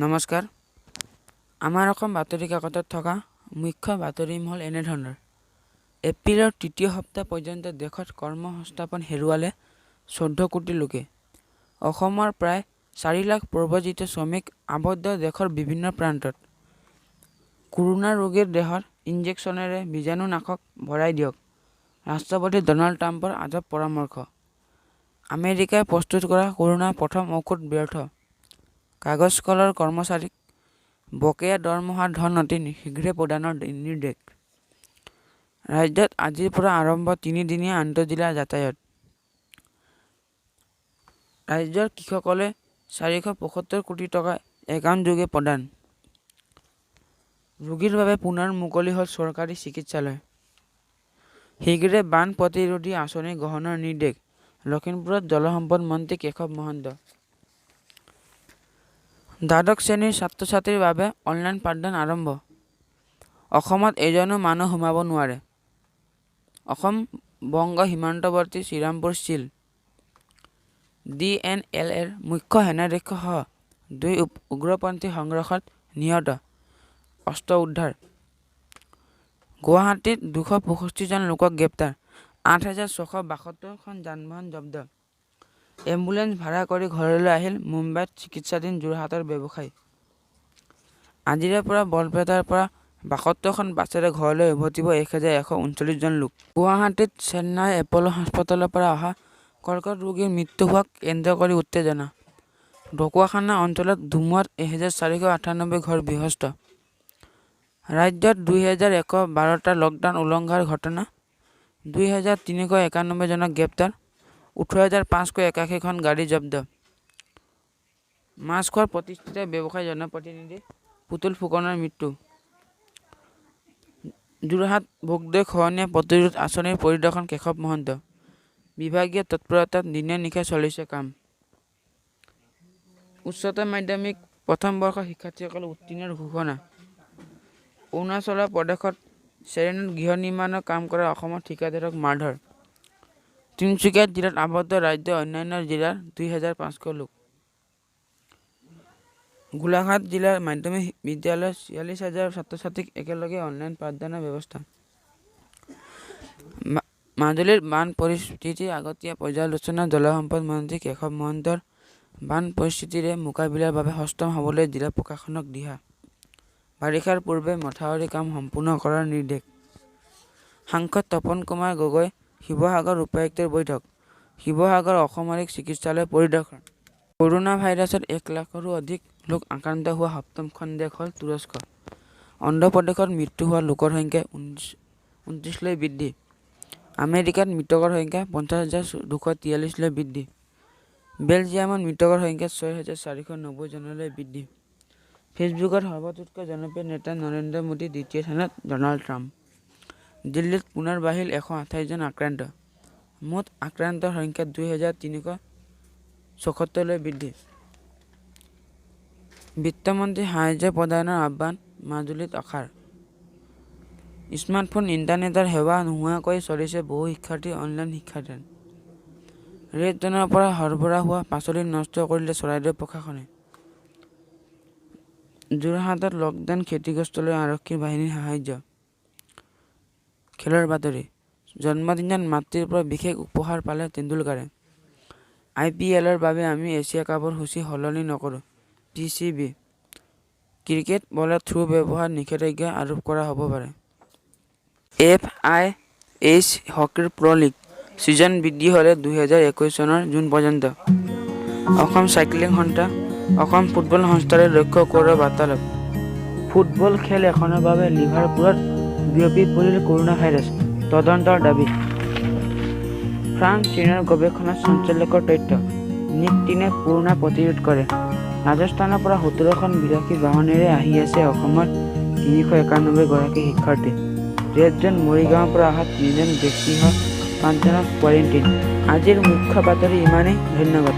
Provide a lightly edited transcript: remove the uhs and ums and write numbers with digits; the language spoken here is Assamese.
নমস্কাৰ। আমাৰ অসম বাতৰি কাকতত থকা মুখ্য বাতৰি হ'ল এনেধৰণৰ। এপ্ৰিলৰ তৃতীয় সপ্তাহ পৰ্যন্ত দেশত কৰ্মসংস্থাপন হেৰুৱালে 14 কোটি লোকে। অসমৰ প্ৰায় 4 লাখ প্ৰব্ৰজিত শ্ৰমিক আবদ্ধ দেশৰ বিভিন্ন প্ৰান্তত। কৰোনা ৰোগীৰ দেহত ইনজেকশ্যনেৰে বীজাণুনাশক ভৰাই দিয়ক, ৰাষ্ট্ৰপতি ডনাল্ড ট্ৰাম্পৰ আজব পৰামৰ্শ। আমেৰিকাই প্ৰস্তুত কৰা কৰোনাৰ প্ৰথম ঔষধ ব্যৰ্থ। কাগজ কলৰ কৰ্মচাৰীক বকেয়া দৰমহাৰ ধন অতি শীঘ্ৰে প্ৰদানৰ নিৰ্দেশ। ৰাজ্যত আজিৰ পৰা আৰম্ভ 3-দিনীয়া আন্তঃজিলা যাতায়াত। ৰাজ্যৰ কৃষকসকলে 475 কোটি টকা একাউণ্টযোগে প্ৰদান। ৰোগীৰ বাবে পুনৰ মুকলি হ'ল চৰকাৰী চিকিৎসালয়। শীঘ্ৰে বান প্ৰতিৰোধী আঁচনি গ্ৰহণৰ নিৰ্দেশ। লখিমপুৰত জলসম্পদ মন্ত্ৰী কেশৱ মহন্ত। দ্বাদশ শ্ৰেণীৰ ছাত্ৰ-ছাত্ৰীৰ বাবে অনলাইন পাঠদান আৰম্ভ। অসমত এজনো মানুহ সোমাব নোৱাৰে। অসম-বংগ সীমান্তৱৰ্তী শ্ৰীৰামপুৰ চিল। DNLৰ মুখ্য সেনাধ্যক্ষসহ 2 উগ্ৰপন্থী সংঘৰ্ষত নিহত, অস্ত্ৰ উদ্ধাৰ। গুৱাহাটীত 265 জন লোকক গ্ৰেপ্তাৰ, 8672 খন যান-বাহন জব্দ। এম্বুলেন্স ভাড়া কৰি ঘৰলৈ আহিল মুম্বাইত চিকিৎসাধীন যোৰহাটৰ ব্যৱসায়ী। আজিৰে পৰা বৰপেটাৰ পৰা 72 খন বাছেৰে ঘৰলৈ উভতিব 1139 জন লোক। গুৱাহাটীত চেন্নাই এপ'ল' হাস্পতালৰ পৰা অহা কৰ্কট ৰোগীৰ মৃত্যু হোৱাক কেন্দ্ৰ কৰি উত্তেজনা। ঢকুৱাখানা অঞ্চলত ধুমুহাত 1498 ঘৰ বিধ্বস্ত। ৰাজ্যত 2012টা লকডাউন উলংঘাৰ ঘটনা, 2391 জনক গ্ৰেপ্তাৰ, 18581 খন গাড়ী জব্দ। মাছখোৱাৰ প্ৰতিষ্ঠিত ব্যৱসায়ী জনপ্ৰতিনিধি পুতুল ফুকনৰ মৃত্যু। যোৰহাট ভোগদৈ খহনীয়া প্ৰতিৰোধ আঁচনিৰ পৰিদৰ্শন কেশৱ মহন্ত। বিভাগীয় তৎপৰতাত দিনে নিশাই চলিছে কাম। উচ্চতৰ মাধ্যমিক প্ৰথম বৰ্ষৰ শিক্ষাৰ্থীসকল উত্তীৰ্ণৰ ঘোষণা। অৰুণাচল প্ৰদেশত চেৰেনাত গৃহ নিৰ্মাণৰ কাম কৰা অসমৰ ঠিকাদাৰক মাৰধৰ। তিনিচুকীয়া জিলাত আবদ্ধ ৰাজ্যৰ অন্যান্য জিলাৰ 2500 লোক। গোলাঘাট জিলাৰ মাধ্যমিক বিদ্যালয়ৰ 46,000 ছাত্ৰ-ছাত্ৰীক একেলগে অনলাইন পাঠদানৰ ব্যৱস্থা। মাজুলীৰ বান পৰিস্থিতিৰ আগতীয়া পৰ্যালোচনা। জলসম্পদ মন্ত্ৰী কেশৱ মহন্তৰ বান পৰিস্থিতিৰে মোকাবিলাৰ বাবে সষ্টম হ'বলৈ জিলা প্ৰশাসনক দিহা। বাৰিষাৰ পূৰ্বে মথাউৰিৰ কাম সম্পূৰ্ণ কৰাৰ নিৰ্দেশ। সাংসদ তপন কুমাৰ গগৈ শিৱসাগৰ উপায়ুক্তৰ বৈঠক। শিৱসাগৰ অসামৰিক চিকিৎসালয় পৰিদৰ্শন। কৰোনা ভাইৰাছত 1 লাখৰো অধিক লোক আক্ৰান্ত হোৱা সপ্তমখন দেশ হ'ল তুৰস্ক। অন্ধ্ৰপ্ৰদেশত মৃত্যু হোৱা লোকৰ সংখ্যা 29লৈ বৃদ্ধি। আমেৰিকাত মৃতকৰ সংখ্যা 50,243লৈ বৃদ্ধি। বেলজিয়ামত মৃতকৰ সংখ্যা 6,490 জনলৈ বৃদ্ধি। ফেচবুকত সৰ্বতোতকৈ জনপ্ৰিয় নেতা নৰেন্দ্ৰ মোদী, দ্বিতীয় স্থানত ডনাল্ড ট্ৰাম্প। দিল্লীত পুনৰ বাঢ়িল 128 জন আক্ৰান্ত। মুঠ আক্ৰান্তৰ সংখ্যা 2,374লৈ বৃদ্ধি। বিত্তমন্ত্ৰী সাহায্য প্ৰদানৰ আহ্বান। মাজুলীত অসাৰ। স্মাৰ্টফোন ইণ্টাৰনেটৰ সেৱা নোহোৱাকৈ চলিছে বহু শিক্ষাৰ্থীৰ অনলাইন শিক্ষাদান। ৰেড জোনৰ পৰা সৰবৰাহ হোৱা পাচলি নষ্ট কৰিলে চৰাইদেউ প্ৰশাসনে। যোৰহাটত লকডাউন ক্ষতিগ্ৰস্তলৈ আৰক্ষী বাহিনীৰ সাহায্য। খেলৰ বাতৰি। জন্মদিনত মাতৃৰ পৰা বিশেষ উপহাৰ পালে তেণ্ডুলকাৰে। IPLৰ বাবে আমি এছিয়া কাপৰ সূচী সলনি নকৰোঁ, PCB। ক্ৰিকেট বলত থ্ৰু ব্যৱহাৰত নিষেধাজ্ঞা আৰোপ কৰা হ'ব পাৰে। FIH হকীৰ প্ৰ' লীগ ছিজন বৃদ্ধি হ'লে 2021 চনৰ জুন পৰ্যন্ত। অসম চাইক্লিং সন্থা, অসম ফুটবল সংস্থাৰে লক্ষ্য কৰোৱা বাৰ্তালাপ। ফুটবল খেল এখনৰ বাবে লিভাৰপুলত বিয়পি পৰিল কৰোনা ভাইৰাছ, তদন্তৰ দাবী। ফ্ৰান্স চীনৰ গৱেষণা সঞ্চালকৰ তথ্য। নিকটিনে কৰোনা প্ৰতিৰোধ কৰে। ৰাজস্থানৰ পৰা 17খন বিলাসী বাহনেৰে আহি আছে অসমৰ 391 গৰাকী শিক্ষাৰ্থী। ৰেড জোন। মৰিগাঁৱৰ পৰা অহা 3জন ব্যক্তিসহ 5জনক কোৱাৰেণ্টাইন। আজিৰ মুখ্য বাতৰি ইমানেই। ধন্যবাদ।